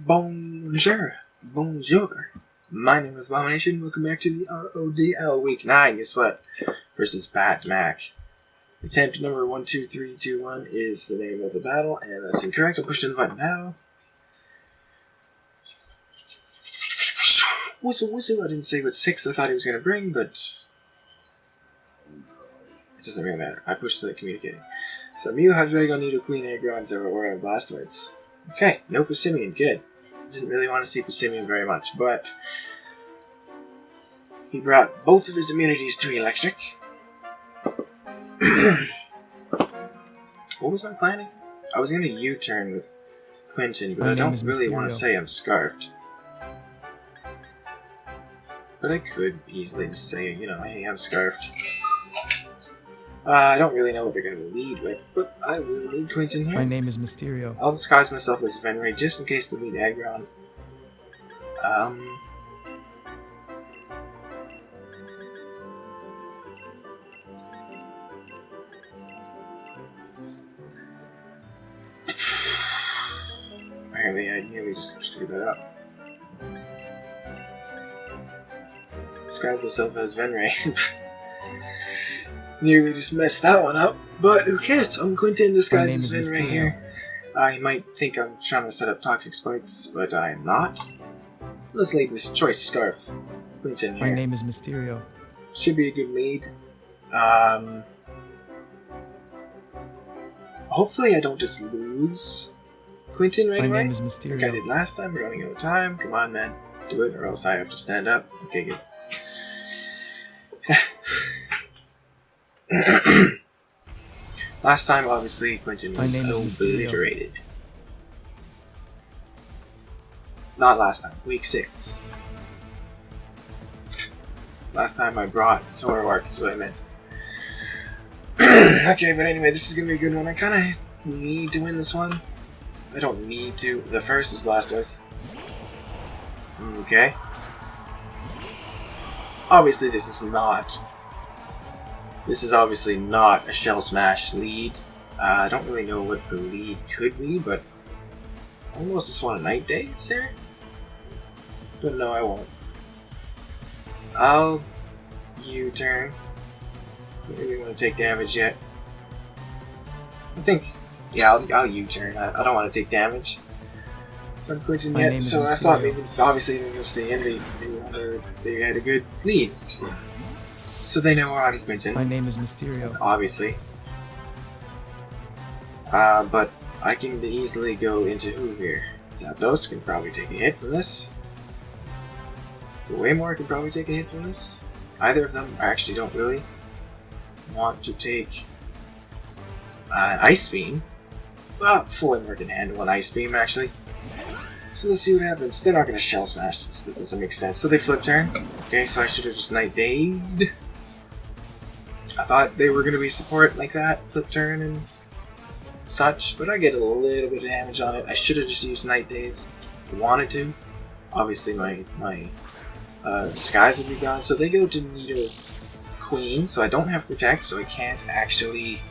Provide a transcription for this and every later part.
Bonjour. Bonjour. My name is Abomination. Welcome back to the RoDL Week 9. Guess what? Versus Patmac. Attempt number 12321 is the name of the battle, and that's incorrect. I'm pushing the button now. Whistle, whistle. I didn't say what 6 I thought he was going to bring, but it doesn't really matter. I pushed the communicating. So Mew, Hydreigo, Nido, Queen, Aggro, and Zeraora, and Blastoise. Okay, no Passimian. Good. Didn't really want to see Passimian very much, but he brought both of his immunities to Electric. What was my planning? I was going to U-turn with Quentin, but I don't really want to say I'm scarfed. But I could easily just say, you know, hey, I'm scarfed. I don't really know what they're going to lead with, but I will lead Quentin here. My name is Mysterio. I'll disguise myself as Venray just in case they lead Aggron. Apparently I nearly just screwed that up. Disguise myself as Venray. Nearly just messed that one up, but who cares? I'm Quentin disguised as Venray here. You might think I'm trying to set up toxic spikes, but I'm not. Let's lead this choice scarf. Quentin here. My name is Mysterio. Should be a good lead. Hopefully I don't just lose Quentin right away. My name is Mysterio. Like I did last time. We're running out of time. Come on, man. Do it, or else I have to stand up. Okay, good. Last time, obviously, Quentin was obliterated. Not last time. Week 6. Last time I brought Zoroark is what I meant. Okay, but anyway, this is going to be a good one. I kind of need to win this one. I don't need to. The first is Blastoise. Okay. Obviously, this is obviously not a Shell Smash lead. I don't really know what the lead could be, but I almost just want a Night Daze here. But no, I won't. I'll U-turn. Don't really want to take damage yet. I think, yeah, I'll U-turn. I don't want to take damage from Quentin yet, so I thought maybe, obviously they're going to stay in. They had a good lead. So they know I'm Quentin. My name is Mysterio. Obviously. But I can easily go into who here? Zapdos can probably take a hit from this. Waymore can probably take a hit from this. Either of them I actually don't really want to take an Ice Beam. Well, Waymore can handle an Ice Beam actually. So let's see what happens. They're not going to Shell Smash. This doesn't make sense. So they flip turn. Okay, so I should have just Night Dazed. I thought they were going to be support like that, flip turn and such, but I get a little bit of damage on it. I should have just used Night Daze. I wanted to. Obviously my disguise would be gone. So they go to Nido Queen, so I don't have Protect, so I can't actually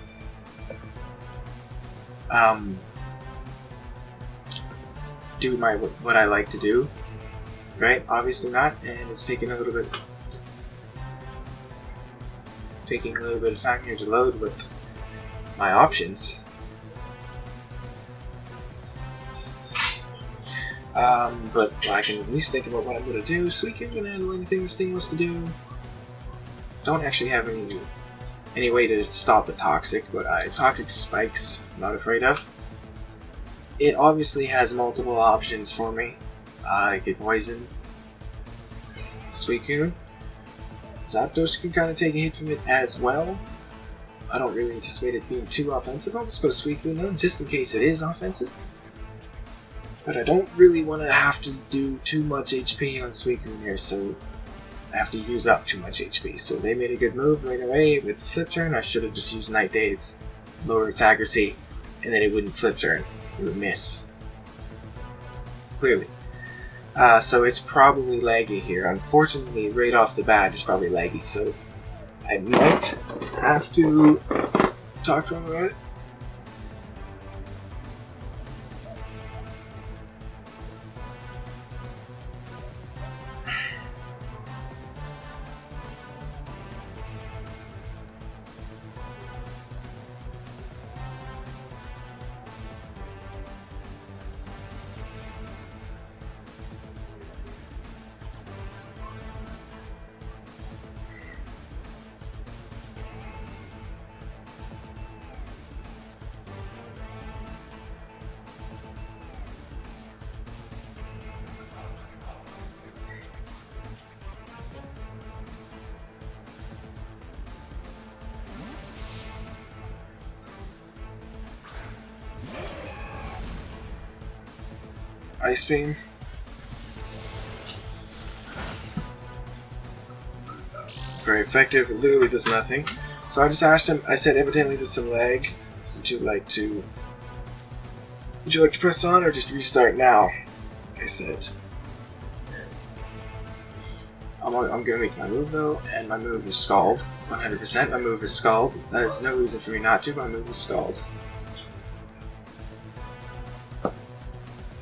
do what I like to do. Right? Obviously not, and it's taking a little bit of time here to load with my options. But I can at least think about what I'm going to do. Suicune can handle anything this thing wants to do. Don't actually have any way to stop the Toxic, but Toxic Spikes I'm not afraid of. It obviously has multiple options for me. I could Poison Suicune. Zapdos can kind of take a hit from it as well. I don't really anticipate it being too offensive. I'll just go Suicune though, just in case it is offensive. But I don't really want to have to do too much HP on Suicune here, so I have to use up too much HP. So they made a good move right away with the flip turn. I should have just used Night Daze, lower its accuracy, and then it wouldn't flip turn. It would miss. Clearly. So it's probably laggy here. Unfortunately, right off the bat, it's probably laggy, so I might have to talk to him about it. Ice Beam. Very effective, it literally does nothing. So I just asked him, I said evidently there's some lag. Would you like to press on or just restart now? I said. I'm gonna make my move though, and my move is Scald. 100%, my move is Scald. There's no reason for me not to, my move is Scald.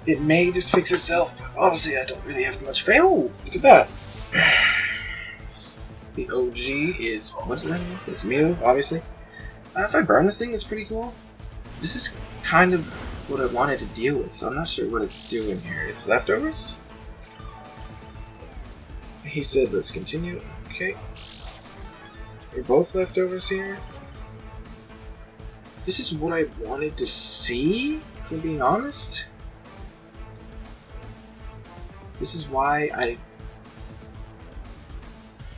It may just fix itself, but obviously I don't really have much faith. Oh, look at that! The OG is, what is that? It's Mew, obviously. If I burn this thing, it's pretty cool. This is kind of what I wanted to deal with, so I'm not sure what it's doing here. It's leftovers? He said, let's continue. Okay. We're both leftovers here. This is what I wanted to see, if I'm being honest. This is why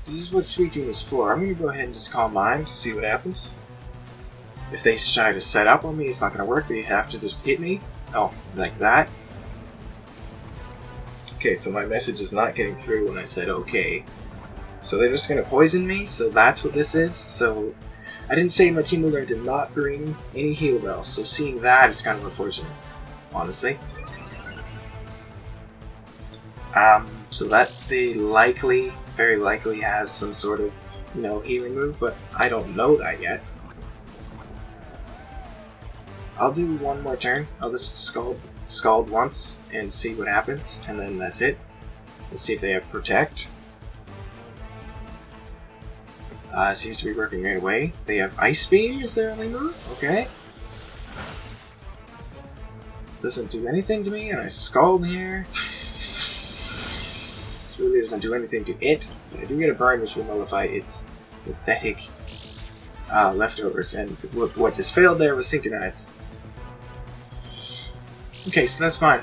this is what Suicune is for. I'm going to go ahead and just call mine to see what happens. If they try to set up on me, it's not going to work. They have to just hit me. Oh, like that. Okay, so my message is not getting through when I said okay. So they're just going to poison me, so that's what this is. So I didn't say my team leader did not bring any heal bells, so seeing that is kind of unfortunate, honestly. So that they very likely have some sort of, healing move, but I don't know that yet. I'll do one more turn. I'll just scald once and see what happens, and then that's it. Let's see if they have Protect. Seems to be working right away. They have Ice Beam is their only move? Okay. Doesn't do anything to me, and I Scald here. Really doesn't do anything to it, but I do get a burn which will nullify its pathetic leftovers, and what just failed there was Synchronize. Okay, so that's fine.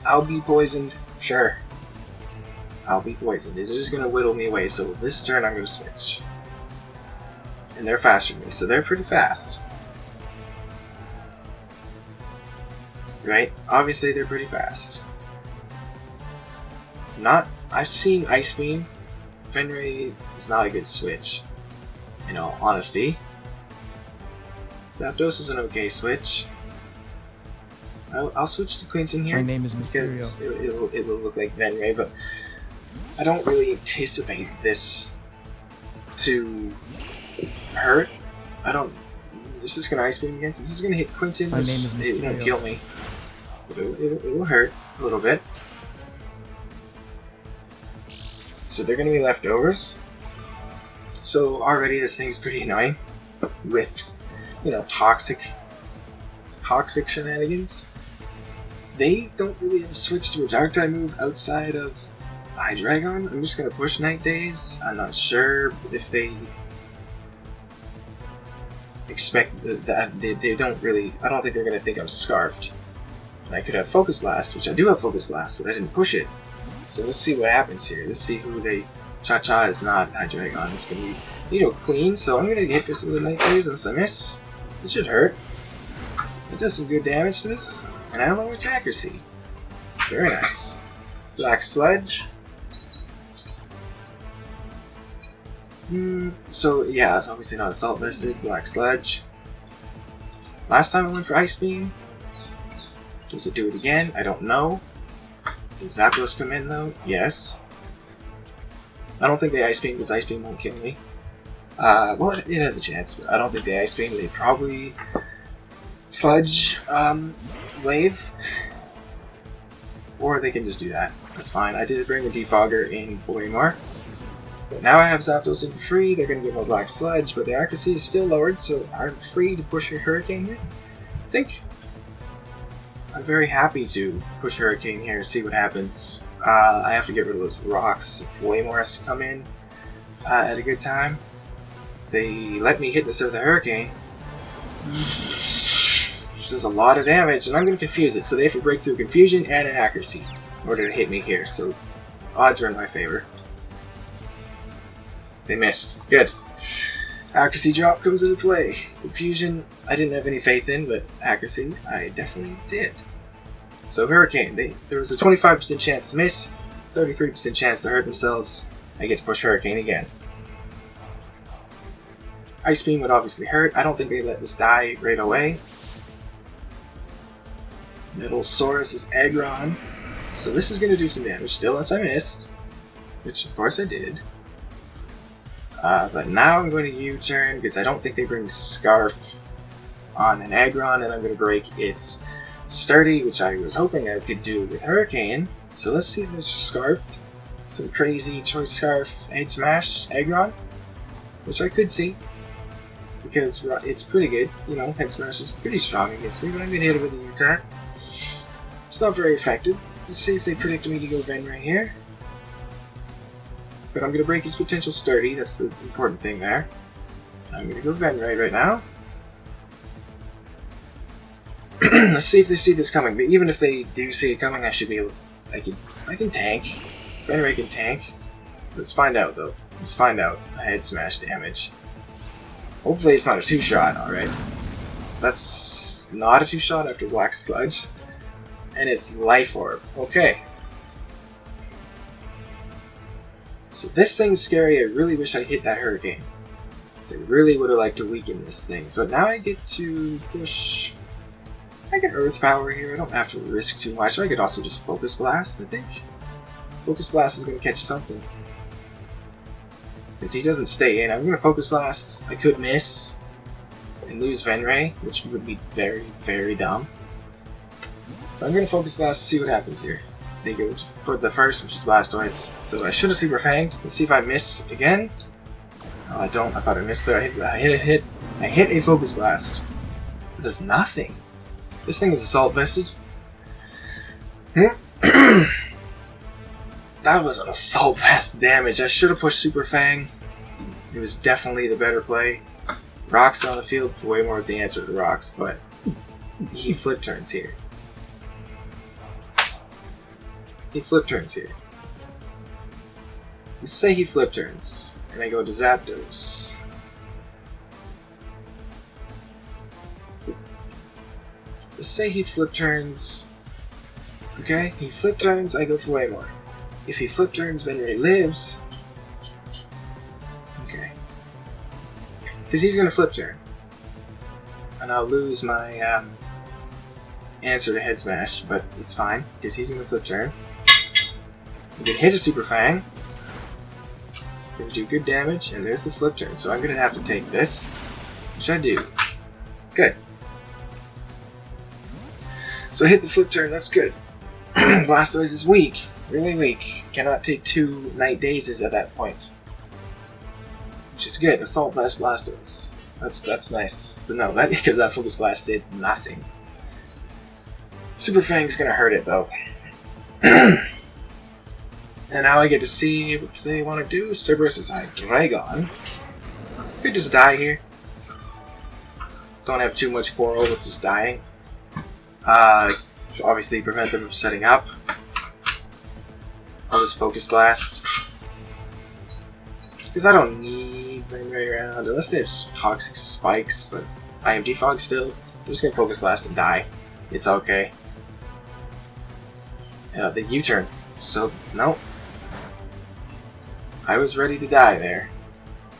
I'll be poisoned, sure. I'll be poisoned. It is going to whittle me away, so this turn I'm going to switch. And they're faster than me, so they're pretty fast. Right? Obviously they're pretty fast. I've seen Ice Beam. Fenrir is not a good switch. In all honesty. Zapdos is an okay switch. I'll switch to Quinton here. My name is Mysterio. Because it will look like Fenrir, but I don't really anticipate this to hurt. This is gonna Ice Beam against. This is gonna hit Quinton. My name is Mysterio. It won't kill me. It will hurt a little bit. So they're going to be leftovers. So already this thing's pretty annoying with, toxic shenanigans. They don't really have a switch to a Dark type move outside of Hydreigon. I'm just going to push Night Days. I'm not sure if they expect that. They don't really. I don't think they're going to think I'm Scarfed. And I could have Focus Blast, which I do have Focus Blast, but I didn't push it. So let's see what happens here. Let's see who they... Cha-Cha is not Hydreigon. It's going to be, clean. So I'm going to hit this with a Night Days unless I miss. This should hurt. It does some good damage to this. And I lower its accuracy. Very nice. Black Sludge. So yeah, it's obviously not Assault Vested. Black Sludge. Last time I went for Ice Beam. Does it do it again? I don't know. Does Zapdos come in though? Yes. I don't think they Ice Beam because Ice Beam won't kill me. Well, it has a chance, but I don't think they Ice Beam. They probably Sludge Wave. Or they can just do that. That's fine. I did bring a Defogger in for more. But now I have Zapdos in free. They're going to get my Black Sludge, but the accuracy is still lowered, so I'm free to push a Hurricane here. I think I'm very happy to push Hurricane here and see what happens. I have to get rid of those rocks if Waymore has to come in at a good time. They let me hit this with a Hurricane. Which does a lot of damage, and I'm going to confuse it, so they have to break through Confusion and an Accuracy in order to hit me here, so odds are in my favor. They missed. Good. Accuracy drop comes into play. Confusion, I didn't have any faith in, but accuracy, I definitely did. So Hurricane, there was a 25% chance to miss, 33% chance to hurt themselves. I get to push Hurricane again. Ice Beam would obviously hurt. I don't think they let this die right away. Middlesaurus is Aggron. So this is going to do some damage still, unless I missed. Which of course I did. But now I'm going to U-turn because I don't think they bring Scarf on an Aggron, and I'm going to break its Sturdy, which I was hoping I could do with Hurricane. So let's see if it's Scarfed. Some crazy Choice Scarf Head Smash Aggron, which I could see. Because it's pretty good, you know, Head Smash is pretty strong against me, but I'm going to hit it with a U-turn. It's not very effective. Let's see if they predict me to go Ven right here. But I'm going to break his potential Sturdy, that's the important thing there. I'm going to go Ven right now. Let's see if they see this coming, but even if they do see it coming, I should be able... I can tank. Venray can tank. Let's find out, though. Let's find out. Head Smash damage. Hopefully it's not a 2-shot, alright. That's not a 2-shot after Black Sludge. And it's Life Orb. Okay. So this thing's scary. I really wish I hit that Hurricane. Because I really would have liked to weaken this thing. But now I get to push... I get Earth Power here. I don't have to risk too much. I could also just Focus Blast, I think. Focus Blast is going to catch something. Because he doesn't stay in. I'm going to Focus Blast. I could miss and lose Venray, which would be very, very dumb. But I'm going to Focus Blast to see what happens here. They go for the first, which is Blastoise. So I should have Super Fanged. Let's see if I miss again. Oh, I don't. I thought I missed there. I hit a Focus Blast. It does nothing. This thing is Assault Vested. That was an Assault Vest damage. I should have pushed Super Fang. It was definitely the better play. Rocks on the field for way more is the answer to rocks, but he Flip Turns here. He Flip Turns here. Let's say he Flip Turns, and I go to Zapdos. Let's say he Flip Turns. Okay, he Flip Turns, I go for way more. If he Flip Turns, Venray lives. Okay. Because he's going to Flip Turn. And I'll lose my answer to Head Smash, but it's fine, because he's going to Flip Turn. I'm going to hit a Super Fang. Going to do good damage, and there's the Flip Turn. So I'm going to have to take this, which I do. Good. So I hit the Flip Turn, that's good. Blastoise is weak. Really weak. Cannot take 2 Night Dazes at that point. Which is good. Assault Blast Blastoise. That's nice to know that, because that Focus Blast did nothing. Super Fang's gonna hurt it though. And now I get to see what they want to do. Cerberus is Dragon. Could just die here. Don't have too much quarrel with just dying. Obviously prevent them from setting up. I'll just Focus Blast. Because I don't need Venray around, unless they have Toxic Spikes, but I am Defog still. I'm just gonna Focus Blast and die. It's okay. The U-turn. So, no. I was ready to die there.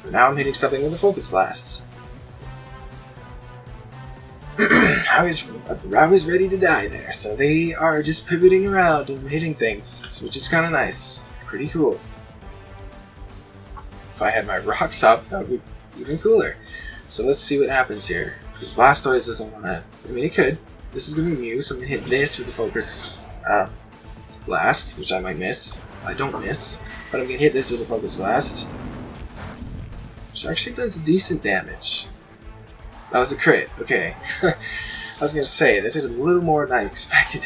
But now I'm hitting something with a Focus Blast. I was ready to die there, so they are just pivoting around and hitting things, which is kind of nice. Pretty cool. If I had my rocks up, that would be even cooler. So let's see what happens here. Because Blastoise doesn't want to... I mean, it could. This is going to be Mew, so I'm going to hit this with the Focus Blast, which I might miss. I don't miss. But I'm going to hit this with the Focus Blast. Which actually does decent damage. That was a crit, okay. I was going to say, that did a little more than I expected.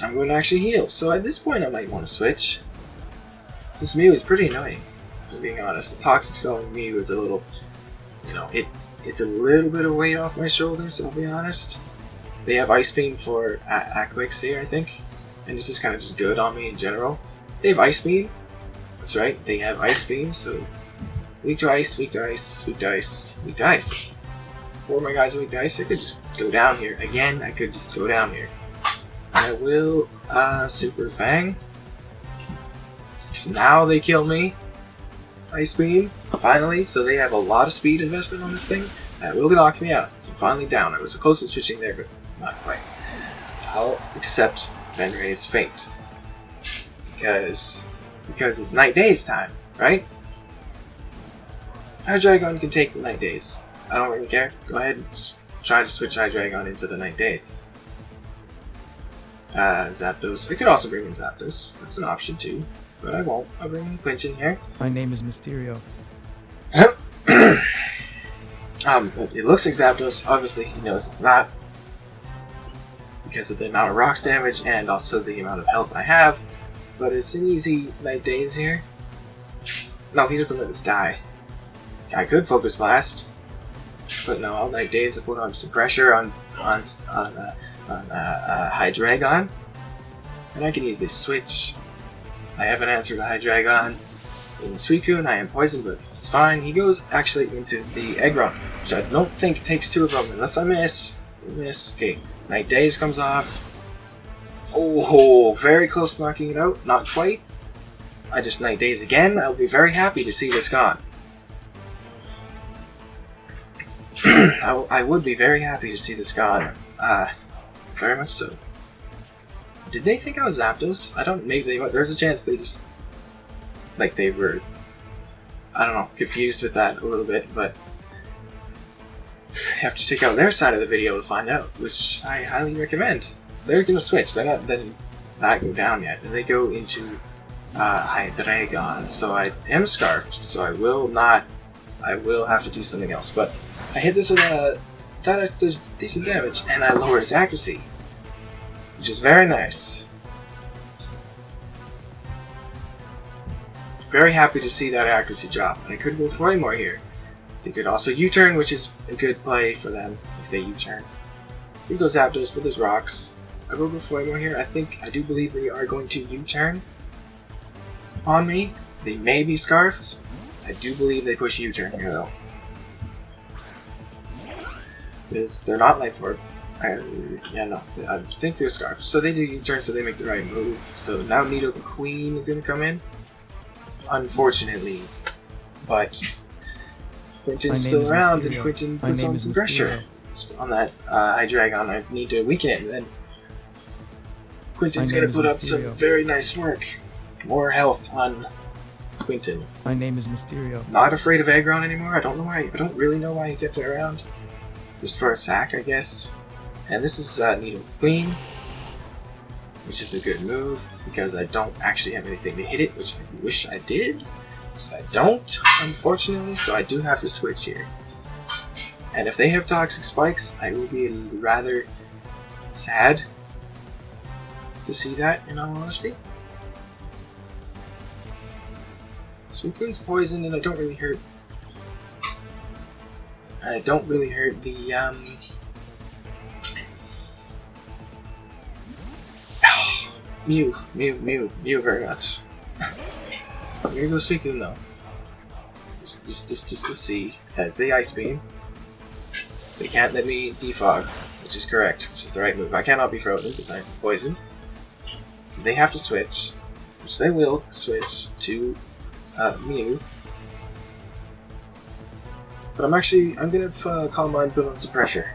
I'm going to actually heal, so at this point I might want to switch. This Mew is pretty annoying, if I'm being honest. The Toxic Cell Mew is a little, you know, it's a little bit of weight off my shoulders, I'll be honest. They have Ice Beam for Aquix here, I think. And it's just kind of just good on me in general. They have Ice Beam. That's right, they have Ice Beam, so... Weak to Ice, weak to Ice, weak to Ice, weak to Ice. before my guys weak to ice, I could just go down here. Again, I could just go down here. I will Super Fang. Because now they kill me. Ice Beam, finally, so they have a lot of speed invested on this thing. That will knock me out. So finally down. I was close to switching there, but not quite. I'll accept Venray's fate. Because it's Night Days time, right? Hydreigon can take the Night Days. I don't really care. Go ahead and try to switch Hydreigon into the Night Days. Zapdos. I could also bring in Zapdos. That's an option too. But I won't. I'll bring in Quentin here. My name is Mysterio. It looks like Zapdos. Obviously, he knows it's not. Because of the amount of rocks damage and also the amount of health I have. But it's an easy Night Days here. No, he doesn't let us die. I could Focus Blast. But no, I'll Night Days to put on some pressure on Hydreigon. And I can easily switch. I have an answer to Hydreigon. In Suicune, I am poisoned, but it's fine. He goes actually into the Egg Run, which I don't think takes 2 of them unless I miss. Okay, Night Days comes off. Oh, very close to knocking it out. Not quite. I just Night Days again. I'll be very happy to see this gone. I would be very happy to see this gone. Very much so. Did they think I was Zapdos? I don't. Maybe they. There's a chance they just. Like they were. I don't know, confused with that a little bit, but. You have to check out their side of the video to find out, which I highly recommend. They're gonna switch. They're not letting that go down yet. And they go into Hydreigon. So I am Scarfed, so I will not. I will have to do something else. But I hit this with that does decent damage, and I lower its accuracy, which is very nice. Very happy to see that accuracy drop. And I could go for more here. They could also U-turn, which is a good play for them if they U-turn. Here goes Zapdos with his rocks. I will go for more here. I do believe they are going to U-turn on me. They may be Scarfed. I do believe they push U-turn here though. Because they're not Life Orb. I think they're Scarfed. So they do U-turn, so they make the right move. So now Nidoqueen is going to come in. Unfortunately. But Quentin's still around, and Quentin puts on some pressure on that Hydreigon. I need to weaken it, and then Quentin's going to put up some very nice work. More health on Quentin. My name is Mysterio. Not afraid of Aggron anymore. I don't know why. I don't really know why he kept it around. Just for a sack, I guess. And this is Nidoqueen, which is a good move because I don't actually have anything to hit it, which I wish I did. I don't, unfortunately, so I do have to switch here. And if they have Toxic Spikes, I will be rather sad to see that, in all honesty. Suicune's poison, and I don't really hurt. I don't really hurt the Mew very much. Here goes Suicune though. Just to see, as they Ice Beam. They can't let me defog, which is correct, which is the right move. I cannot be frozen because I'm poisoned. They have to switch, which they will switch to Mew. But I'm gonna Calm Mind, put on some pressure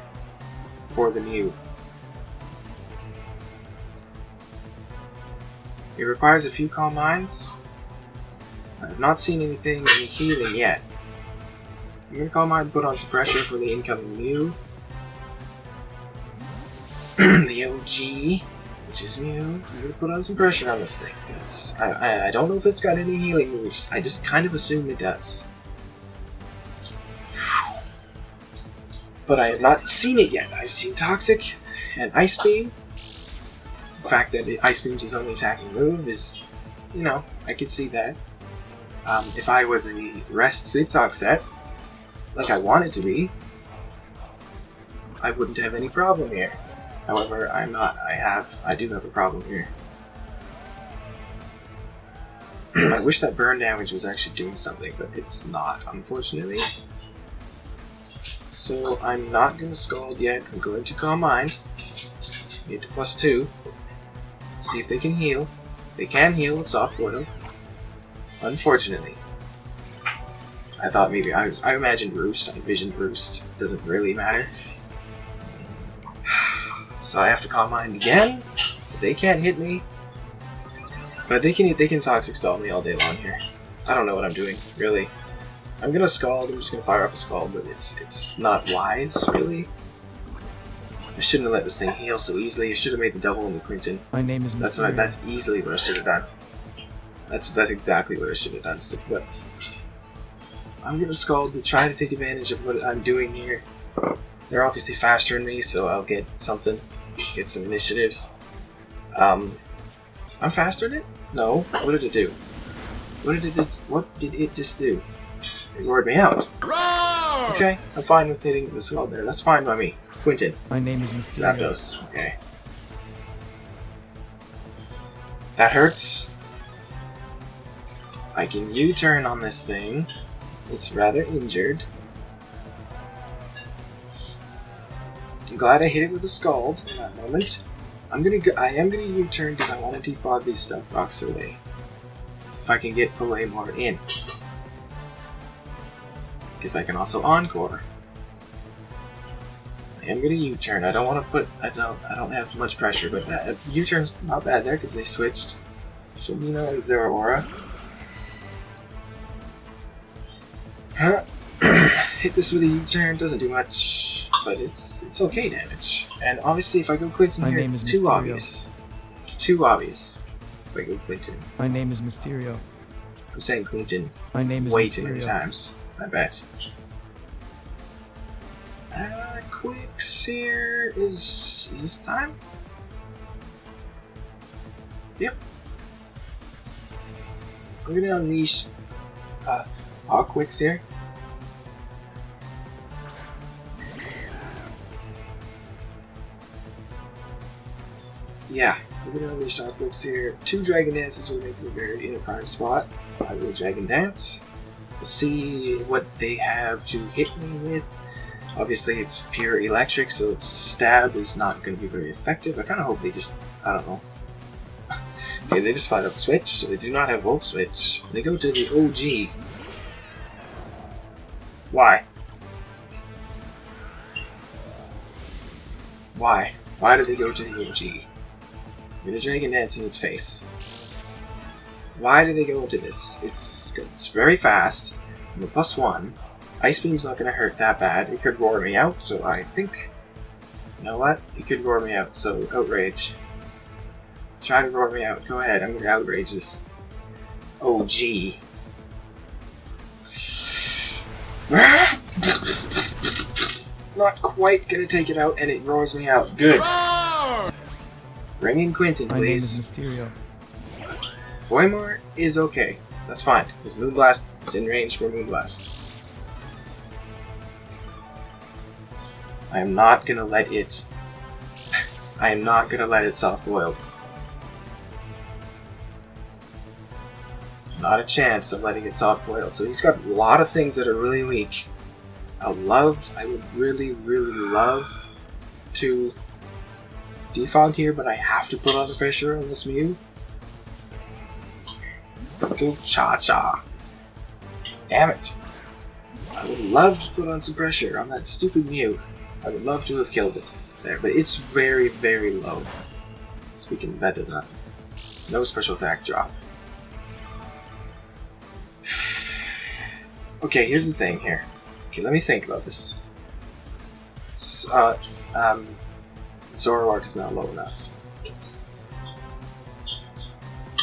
for the Mew. It requires a few Calm Minds. I have not seen any healing yet. I'm gonna Calm Mind, put on some pressure for the incoming Mew. The OG, which is Mew. I'm gonna put on some pressure on this thing because I don't know if it's got any healing moves. I just kind of assume it does. But I have not seen it yet. I've seen Toxic and Ice Beam. The fact that Ice Beam's his only attacking move is, I could see that. If I was a Rest Sleep Talk set, like I wanted to be, I wouldn't have any problem here. However, I'm not. I do have a problem here. I wish that burn damage was actually doing something, but it's not, unfortunately. So I'm not going to Scald yet. I'm going to Calm Mind. Get to +2. See if they can heal. They can heal with Soft Boil. Unfortunately. I thought maybe I imagined Roost. I envisioned Roost. Doesn't really matter. So I have to Calm Mind again. They can't hit me. But they can Toxic Stall me all day long here. I don't know what I'm doing, really. I'm gonna Scald, I'm just gonna fire off a Scald, but it's not wise, really. I shouldn't have let this thing heal so easily. I should have made the double into Quinton. My name is Mysterio. That's easily what I should have done. That's exactly what I should have done. So, but I'm gonna Scald to try to take advantage of what I'm doing here. They're obviously faster than me, so I'll get something. Get some initiative. I'm faster than it? No. What did it do? What did it just do? It roared me out. Roar! Okay, I'm fine with hitting the Scald there. That's fine by me. Quinton. My name is Mysterio. Zapdos. Okay. That hurts. I can U-turn on this thing. It's rather injured. I'm glad I hit it with a Scald in that moment. I am gonna U-turn because I want to defog these Stuff Rocks away. If I can get Filet-Mort in. Because I can also Encore. I am gonna U-turn. I don't want to put. I don't have much pressure, but that U-turn's not bad there because they switched. Shamino is Zero Aura. Hit this with a U-turn. Doesn't do much, but it's okay damage. And obviously, if I go Quinton here, it's too obvious. It's too obvious. If I go Quinton. My name is Mysterio. I'm saying Quinton. My name is way Mysterio. too many times. I bet. Aquix here is this the time? Yep. I'm gonna unleash Aquix here. Yeah, we're gonna unleash Aquix here. 2 Dragon Dances will make me very in a prime spot. I will Dragon Dance. See what they have to hit me with. Obviously, it's pure electric, so its stab is not going to be very effective. I kind of hope they just, I don't know. Okay, they just find out Switch, so they do not have Volt Switch. They go to the OG. Why? Why? Why did they go to the OG? I'm gonna Dragon Dance in its face. Why did they go into this? It's very fast. I'm a +1. Ice Beam's not going to hurt that bad. It could roar me out, so I think... You know what? It could roar me out, so Outrage. Try to roar me out. Go ahead, I'm going to Outrage this OG. Not quite going to take it out, and it roars me out. Good. Bring in Quinton, please. My name is Mysterio. Filet-Mort is okay. That's fine, because Moonblast is in range for Moonblast. I am not gonna let it... I am not gonna let it soft-boiled. Not a chance of letting it soft-boiled. So he's got a lot of things that are really weak. I would really, really love to defog here, but I have to put on the pressure on this Mew. Go Cha-Cha. Damn it. I would love to put on some pressure on that stupid Mew. I would love to have killed it there, but it's very, very low. Speaking of that, does not. No special attack drop. Okay, here's the thing here. Okay, let me think about this. Zoroark is not low enough.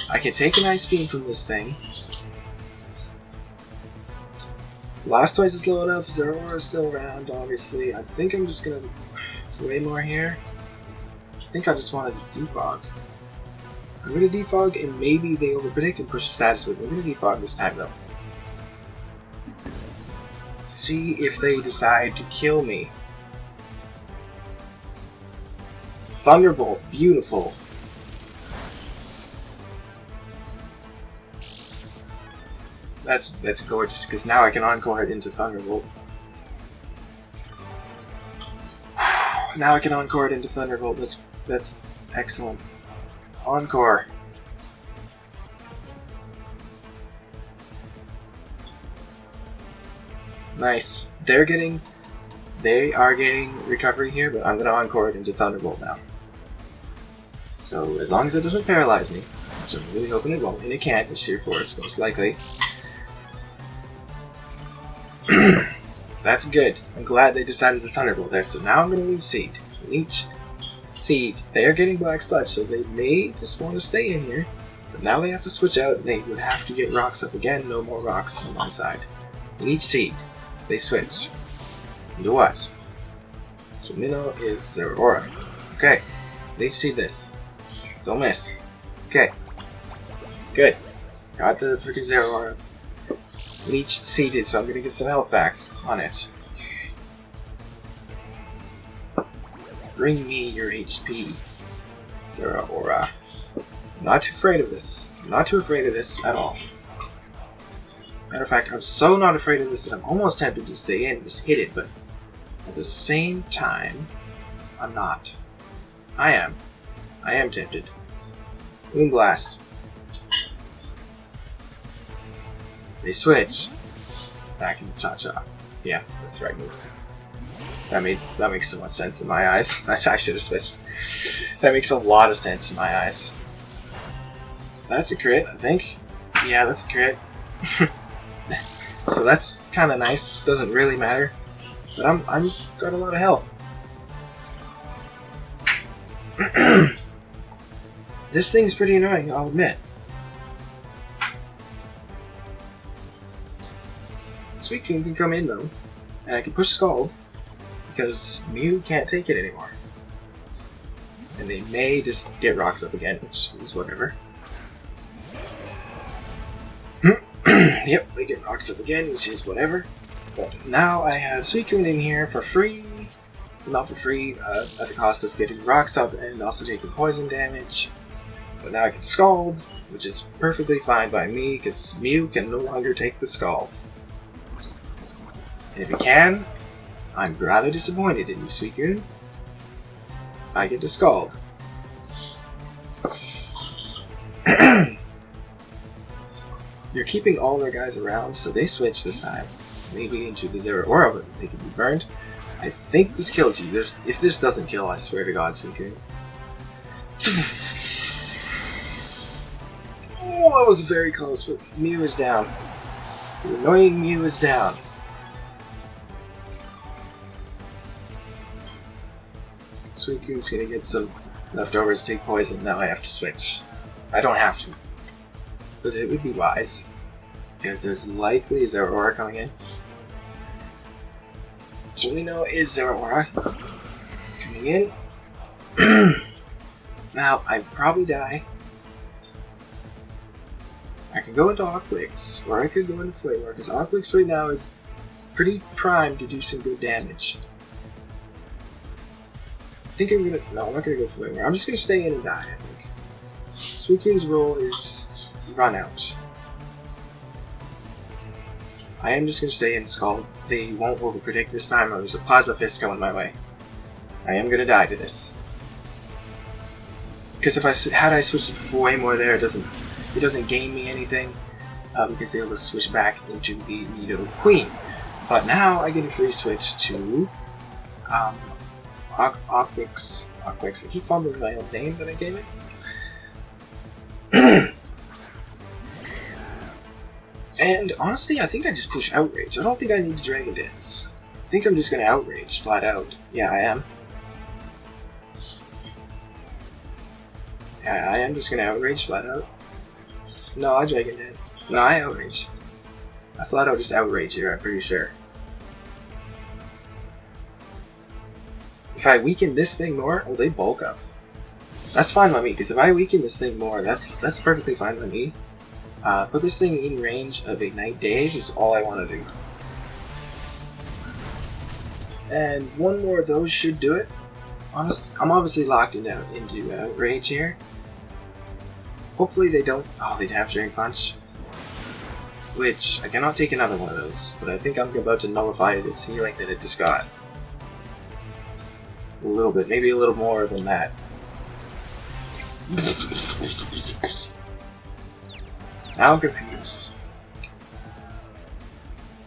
I can take an Ice Beam from this thing. Blastoise is low enough, Zoroark is still around, obviously. I think I'm just gonna way more here. I think I just wanted to defog. I'm gonna defog and maybe they overpredict and push the status with me. I'm gonna defog this time though. See if they decide to kill me. Thunderbolt, beautiful. That's gorgeous, because now I can Encore it into Thunderbolt. Now I can encore it into Thunderbolt. That's excellent. Encore. Nice. They are getting recovery here, but I'm gonna encore it into Thunderbolt now. So as long as it doesn't paralyze me, which I'm really hoping it won't, and it can't, it's sheer force most likely. That's good. I'm glad they decided to Thunderbolt there. So now I'm gonna Leech Seed. Leech Seed. They are getting Black Sludge, so they may just want to stay in here. But now they have to switch out, and they would have to get rocks up again. No more rocks on my side. Leech Seed. They switch. Into what? So Minnow is Zeraora. Okay. Leech Seed this. Don't miss. Okay. Good. Got the freaking Zeraora. Leech Seeded, so I'm gonna get some health back on it. Bring me your HP, Zeraora. I'm not too afraid of this. I'm not too afraid of this at all. Matter of fact, I'm so not afraid of this that I'm almost tempted to stay in and just hit it, but at the same time, I'm not. I am. I am tempted. Moonblast. They switch. Back into Cha-Cha. Yeah, that's the right move. That makes so much sense in my eyes. I should have switched. That makes a lot of sense in my eyes. That's a crit, I think. Yeah, that's a crit. So that's kind of nice. Doesn't really matter, but I'm got a lot of health. This thing's pretty annoying, I'll admit. Suicune can come in though, and I can push Scald because Mew can't take it anymore. And they may just get rocks up again, which is whatever. Yep, they get rocks up again, which is whatever. But now I have Suicune in here for free. Not for free, at the cost of getting rocks up and also taking poison damage. But now I can Scald, which is perfectly fine by me, because Mew can no longer take the Scald. And if it can, I'm rather disappointed in you, Suicune. I get to Scald. You're keeping all their guys around, so they switch this time. Maybe into the Zeraora, but they can be burned. I think this kills you. If this doesn't kill, I swear to God, Suicune. Oh, that was very close, but Mew is down. The annoying Mew is down. Suicune's gonna get some leftovers to take poison. Now I have to switch. I don't have to, but it would be wise, because there's likely a Zeraora coming in. So we know is Zeraora coming in. Now, I'd probably die. I can go into Aquix, or I could go into Flavor, because Aquix right now is pretty primed to do some good damage. I think I'm gonna... No, I'm not gonna go Flavor. I'm just gonna stay in and die, I think. Suicune's role is Run Out. I am just gonna stay in Scald. They won't overpredict this time. There's a Plasma Fist coming my way. I am gonna die to this. Because if I switched for way more there, it doesn't gain me anything. Because they'll just switch back into the Nido Queen. But now I get a free switch to Aquix. Aquix. I keep fumbling my own name that I gave it. And honestly, I think I just push Outrage. I don't think I need to Dragon Dance. I think I'm just gonna Outrage flat out. Yeah, I am. Yeah, I am just gonna Outrage flat out. No, I Dragon Dance. No, I Outrage. I flat out just Outrage here, I'm pretty sure. If I weaken this thing more, oh, they bulk up. That's fine by me, because if I weaken this thing more, that's perfectly fine by me. Put this thing in range of Ignite Daze is all I want to do. And one more of those should do it. Honestly, I'm obviously locked into Outrage here. Hopefully they don't... Oh, they'd have Drain Punch. Which, I cannot take another one of those, but I think I'm about to nullify its healing that it just got. A little bit, maybe a little more than that. Now I'm confused.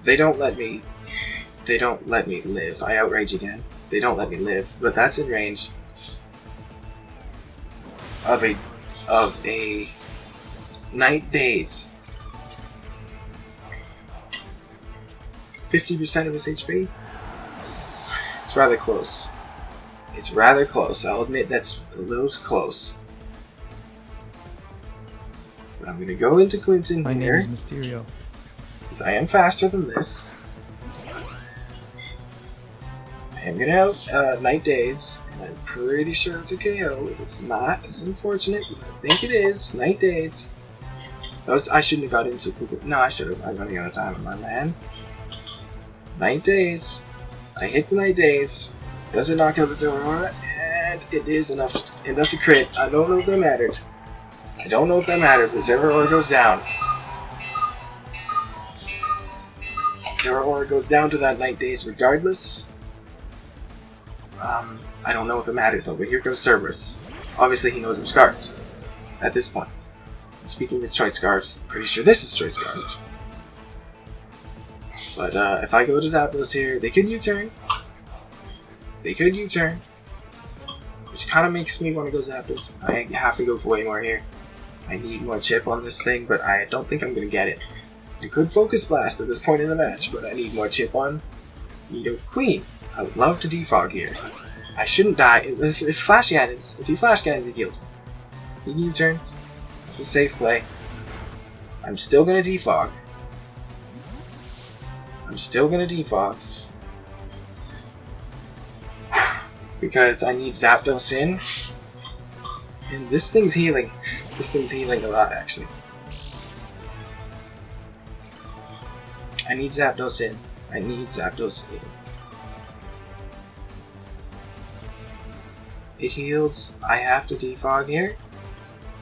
They don't let me live. I outrage again. They don't let me live, but that's in range of a Night Daze. 50% of his HP? It's rather close. It's rather close. I'll admit that's a little close. But I'm gonna go into Clinton My here. name is Mysterio. Because I am faster than this. I am gonna out Night Daze, and I'm pretty sure it's a KO. If it's not, it's unfortunate, but I think it is. Night Daze. I shouldn't have got into Cooper. No, I should have. I'm running out of time on my man. Night Daze. I hit the Night Daze. Doesn't knock out the Zeraora, and it is enough. And that's a crit. I don't know if that mattered. I don't know if that mattered. The Zeraora goes down. Zeraora goes down to that Night Daze regardless. I don't know if it mattered though, but here goes Cerberus. Obviously he knows I'm scarfed at this point. Speaking of choice scarves, I'm pretty sure this is choice scarves. But if I go to Zapdos here, they could U-turn. They could U-turn. Which kind of makes me want to go Zapdos. I have to go for way more here. I need more chip on this thing, but I don't think I'm going to get it. I could Focus Blast at this point in the match, but I need more chip on Nido Queen. I would love to defog here. I shouldn't die. If Flash Cannons, if he Flash Cannons, he heals. He U-turns. It's a safe play. I'm still going to defog. I'm still going to defog. Because I need Zapdos in. And this thing's healing. This thing's healing a lot, actually. I need Zapdos in. I need Zapdos in. It heals. I have to defog here.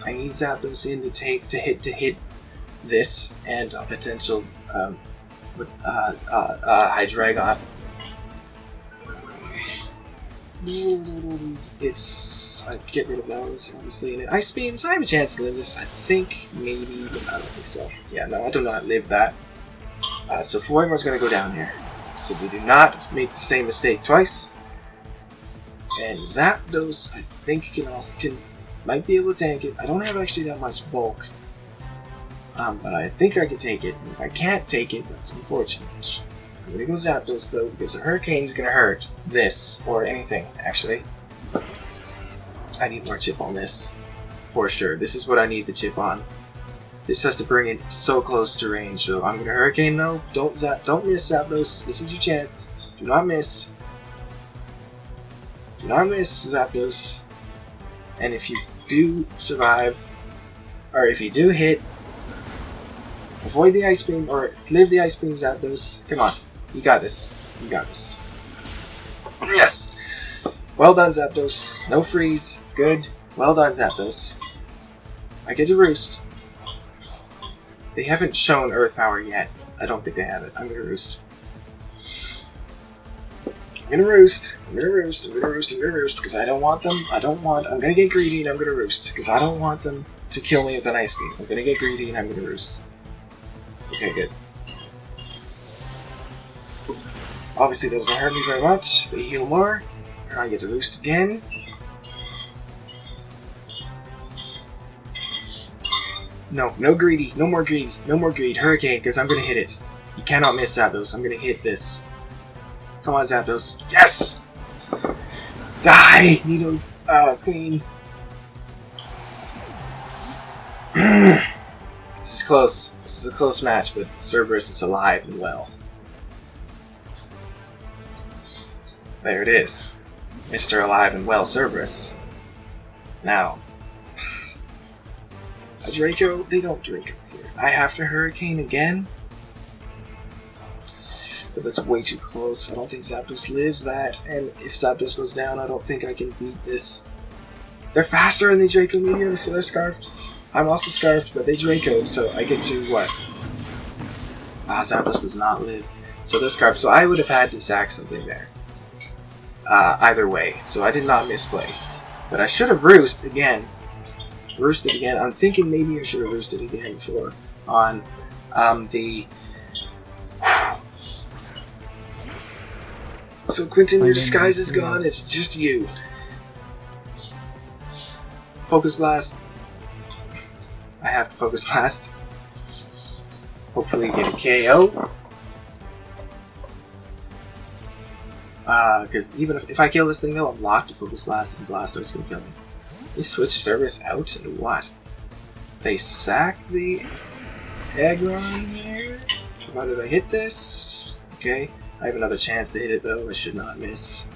I need Zapdos in to hit this and a potential Hydreigon. I get rid of those, obviously. And Ice Beam, so I have a chance to live this. I think, maybe, but I don't think so. Yeah, no, I do not live that. So Forever's going to go down here. So we do not make the same mistake twice. And Zapdos, I think, might be able to tank it. I don't have actually that much bulk. But I think I can take it. And if I can't take it, that's unfortunate. I'm going to go Zapdos, though, because a Hurricane's going to hurt this, or anything, actually. I need more chip on this, for sure. This is what I need the chip on. This has to bring it so close to range. So I'm going to Hurricane, though. Don't miss, Zapdos. This is your chance. Do not miss. Do not miss, Zapdos. And if you do survive, or if you do hit, avoid the Ice Beam, or live the Ice Beam, Zapdos. Come on. You got this. You got this. Yes! Well done, Zapdos. No freeze. Good. Well done, Zapdos. I get to Roost. They haven't shown Earth Power yet. I don't think they have it. I'm gonna Roost. I'm gonna Roost. I'm gonna Roost. I'm gonna Roost. I'm gonna Roost. Because I don't want them. I'm gonna get greedy and I'm gonna Roost. Because I don't want them to kill me with an Ice Beam. I'm gonna get greedy and I'm gonna Roost. Okay, good. Obviously, that doesn't hurt me very much. They heal more. I get to Roost again. No, no greedy. No more greed. No more greed. Hurricane, because I'm going to hit it. You cannot miss Zapdos. I'm going to hit this. Come on, Zapdos. Yes! Die! Nido, Queen. This is close. This is a close match, but Cerberus is alive and well. There it is. Mr. Alive and Well Cerberus. Now, a Draco, they don't Draco here. I have to Hurricane again. But that's way too close. I don't think Zapdos lives that. And if Zapdos goes down, I don't think I can beat this. They're faster than the Draco Meteor, so they're Scarfed. I'm also Scarfed, but they Dracoed, so I get to what? Zapdos does not live. So they're Scarfed, so I would have had to sack something there. either way, so I did not misplay. But I should have roosted again. I'm thinking maybe I should have roosted again before on the... So Quentin, your disguise is gone, it's just you. Focus Blast. I have to Focus Blast. Hopefully get a KO. Because even if I kill this thing though, I'm locked to Focus Blast and Blastoise can kill me. They switch service out and what? They sack the Aggron here? Provided I hit this. Okay. I have another chance to hit it though, I should not miss.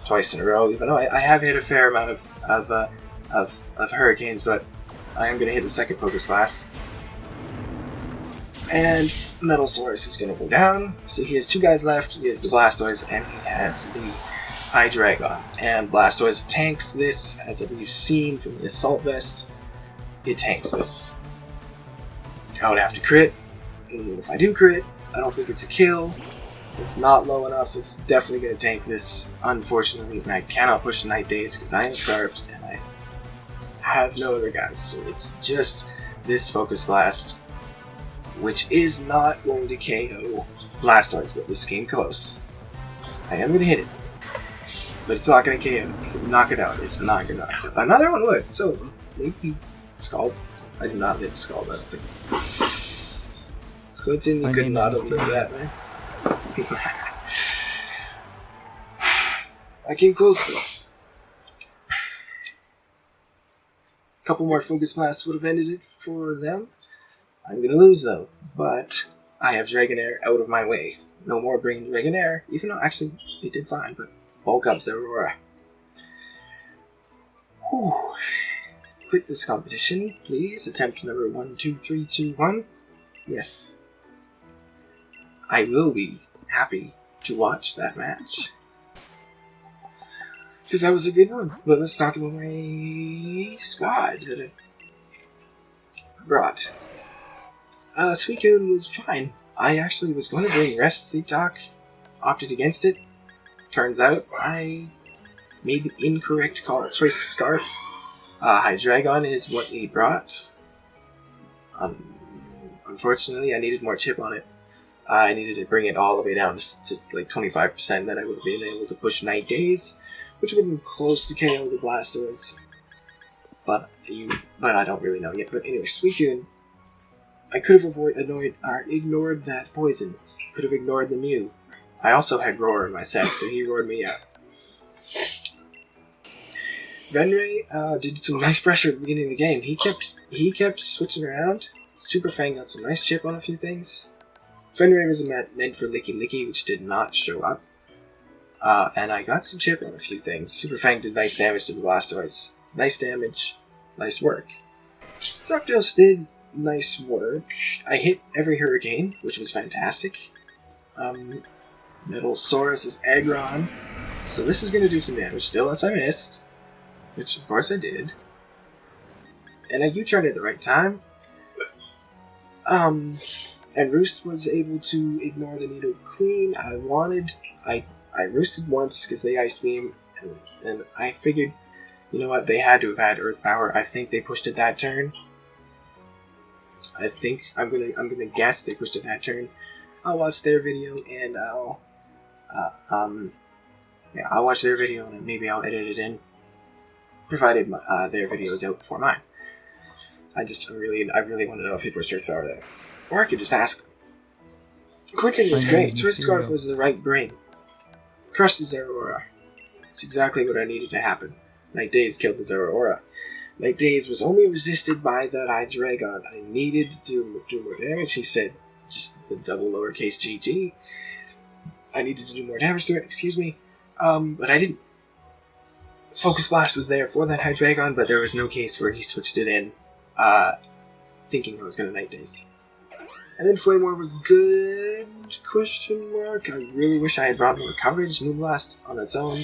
Twice in a row, even though I have hit a fair amount of Hurricanes, but I am going to hit the second Focus Blast. And Metalsaurus is going to go down. So he has two guys left. He has the Blastoise and he has the Hydreigon. And Blastoise tanks this, as you've seen from the Assault Vest. It tanks this. I would have to crit. And if I do crit, I don't think it's a kill. It's not low enough. It's definitely going to tank this, unfortunately. And I cannot push Night Days because I am Scarfed and I have no other guys. So it's just this Focus Blast, which is not going to KO Blastoise, but this came close. I am going to hit it, but it's not going to KO. Knock it out. It's not going to knock it out. Another one would, so maybe Scalds. I do not live Scald, I don't think. Squintin, you could not have done that, man. I came close though. A couple more Focus Blasts would have ended it for them. I'm gonna lose though, but I have Dragonair out of my way. No more bringing Dragonair, even though actually it did fine, but bulk up Zeraora. Whew. Quit this competition, please. Attempt number 1, 2, 3, 2, 1. Yes. I will be happy to watch that match. Because that was a good one. But let's talk about my squad that I brought. Suicune was fine. I actually was going to bring Rest Sleep Talk, opted against it. Turns out I made the incorrect choice. Scarf. Hydreigon is what he brought. Unfortunately, I needed more chip on it. I needed to bring it all the way down to like 25%, then I would have been able to push Night Days, which would have been close to KO the Blastoise. But I don't really know yet. But anyway, Suicune, I could have ignored that poison. Could have ignored the Mew. I also had Roar in my set, so he roared me out. Venray did some nice pressure at the beginning of the game. He kept switching around. Super Fang got some nice chip on a few things. Venray was meant for Licky Licky, which did not show up. And I got some chip on a few things. Super Fang did nice damage to the Blastoise. Nice damage. Nice work. Zapdos did nice work. I hit every Hurricane, which was fantastic. Metalsaurus is Aggron. So this is going to do some damage still, as I missed. Which, of course, I did. And I U-turned at the right time. And Roost was able to ignore the Nidoqueen. I roosted once because they Ice Beam, and I figured, you know what, they had to have had Earth Power. I think they pushed it that turn. I'm gonna guess they pushed it that turn. I'll watch their video and I'll watch their video and maybe I'll edit it in, provided their video is out before mine. I really want to know if it was Earth Power there. Or I could just ask them. Quentin was great. Twist Scarf was the right brain. Crushed the Zeraora. It's exactly what I needed to happen. Night Days killed the Zeraora. Night Days was only resisted by that Hydreigon. I needed to do more damage. He said just the double lowercase GG. I needed to do more damage to it, excuse me. But I didn't. Focus Blast was there for that Hydreigon, but there was no case where he switched it in, thinking I was going to Night Days. And then Flame War was good, question mark. I really wish I had brought more coverage. Moonblast on its own,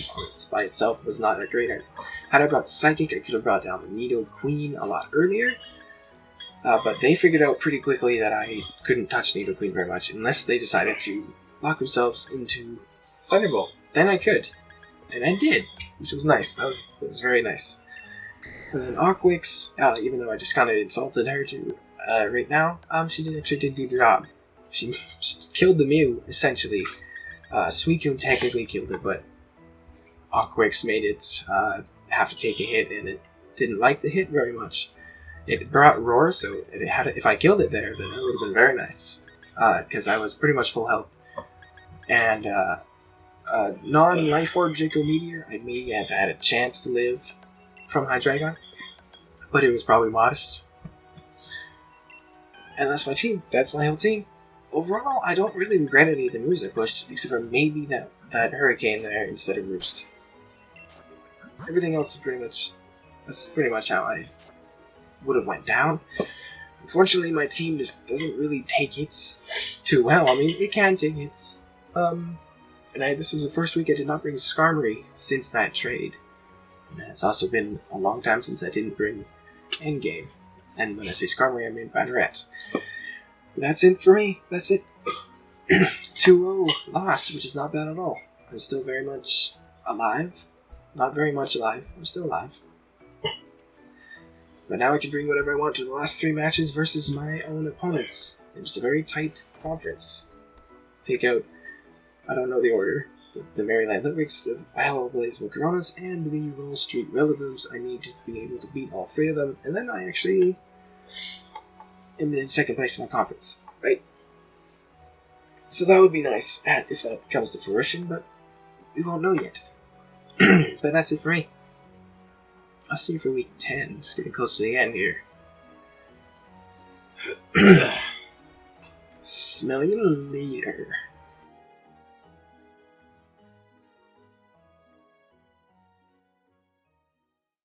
by itself, was not that great. Had I brought Psychic, I could have brought down the Nidoqueen a lot earlier. But they figured out pretty quickly that I couldn't touch Nidoqueen very much, unless they decided to lock themselves into Thunderbolt. Then I could. And I did, which was nice. That was very nice. And then Aquix, even though I just kind of insulted her right now, she actually did do the job. She killed the Mew, essentially. Suicune technically killed it, but Aquix made it have to take a hit, and it didn't like the hit very much. It brought Roar, so if I killed it there, then it would have been very nice. Because I was pretty much full health. And non-Life Orb Draco Meteor, I may have had a chance to live from Hydreigon, but it was probably modest. And that's my team. That's my whole team. Overall, I don't really regret any of the moves I pushed, except for maybe that Hurricane there instead of Roost. Everything else is that's pretty much how I would have went down. Unfortunately, my team just doesn't really take hits too well. I mean, it can take hits. This is the first week I did not bring Skarmory since that trade. And it's also been a long time since I didn't bring Endgame. And when I say Skarmory, I mean Banneret. That's it for me. That's it. 2-0 lost, which is not bad at all. I'm still very much alive. Not very much alive. I'm still alive. But now I can bring whatever I want to the last 3 matches versus my own opponents. It's a very tight conference. Take out, I don't know the order, the Maryland Litwicks, the Battle VS Patmac, and the Roll Street Relatives. I need to be able to beat all 3 of them, and then I actually am in 2nd place in my conference, right? So that would be nice if that comes to fruition, but we won't know yet. But that's it for me. I'll see you for week 10. It's getting close to the end here. Smell you later.